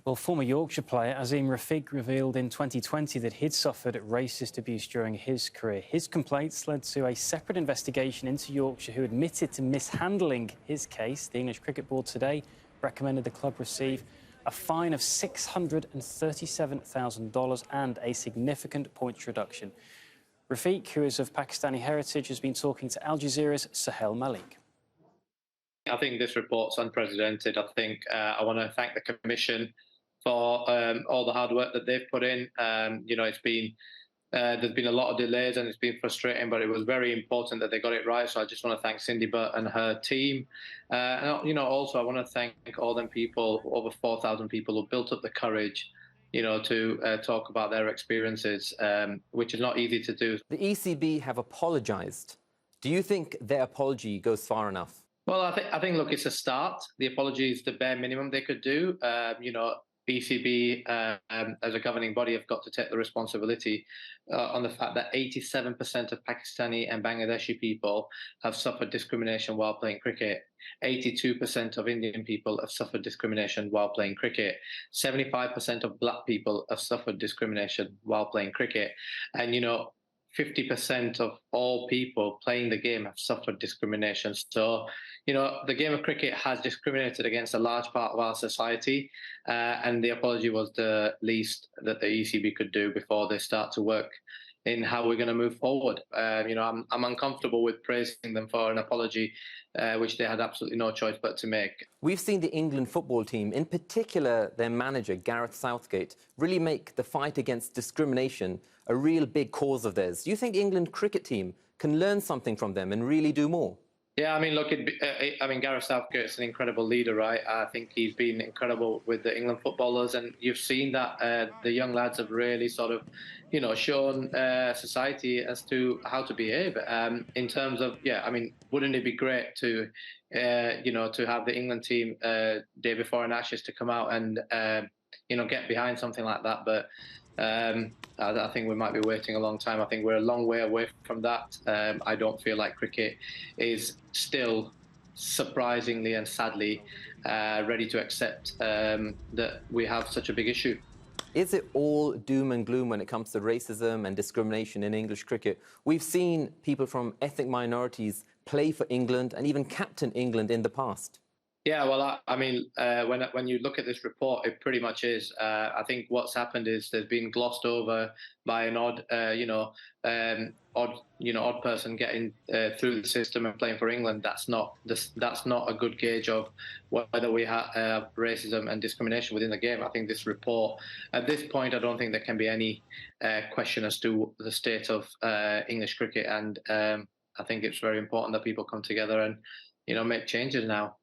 Well, former Yorkshire player Azeem Rafiq revealed in 2020 that he'd suffered racist abuse during his career. His complaints led to a separate investigation into Yorkshire, who admitted to mishandling his case. The English Cricket Board today recommended the club receive a fine of $637,000 and a significant points reduction. Rafiq, who is of Pakistani heritage, has been talking to Al Jazeera's Sohail Malik. I think this report's unprecedented. I think I want to thank the Commission for all the hard work that they've put in. It's been there's been a lot of delays and it's been frustrating, but it was very important that they got it right. So I just want to thank Cindy Butt and her team. Also I want to thank all them people, over 4,000 people who built up the courage, to talk about their experiences, which is not easy to do. The ECB have apologised. Do you think their apology goes far enough? Well, I think, look, it's a start. The apology is the bare minimum they could do. ECB, as a governing body, have got to take the responsibility on the fact that 87% of Pakistani and Bangladeshi people have suffered discrimination while playing cricket. 82% of Indian people have suffered discrimination while playing cricket. 75% of black people have suffered discrimination while playing cricket. And, 50% of all people playing the game have suffered discrimination. So, the game of cricket has discriminated against a large part of our society, and the apology was the least that the ECB could do before they start to work in how we're going to move forward. I'm uncomfortable with praising them for an apology, which they had absolutely no choice but to make. We've seen the England football team, in particular their manager, Gareth Southgate, really make the fight against discrimination a real big cause of theirs. Do you think England cricket team can learn something from them and really do more? Yeah, look, Gareth Southgate's an incredible leader, right? I think he's been incredible with the England footballers, and you've seen that the young lads have really sort of, shown society as to how to behave. In terms of, wouldn't it be great to, to have the England team day before an Ashes to come out and, get behind something like that? But I think we might be waiting a long time. I think we're a long way away from that. I don't feel like cricket is still, surprisingly and sadly, ready to accept that we have such a big issue. Is it all doom and gloom when it comes to racism and discrimination in English cricket? We've seen people from ethnic minorities play for England and even captain England in the past. Yeah, well, when you look at this report, it pretty much is. I think what's happened is there's been glossed over by an odd person getting through the system and playing for England. That's not a good gauge of whether we have racism and discrimination within the game. I think this report, at this point, I don't think there can be any question as to the state of English cricket, and I think it's very important that people come together and make changes now.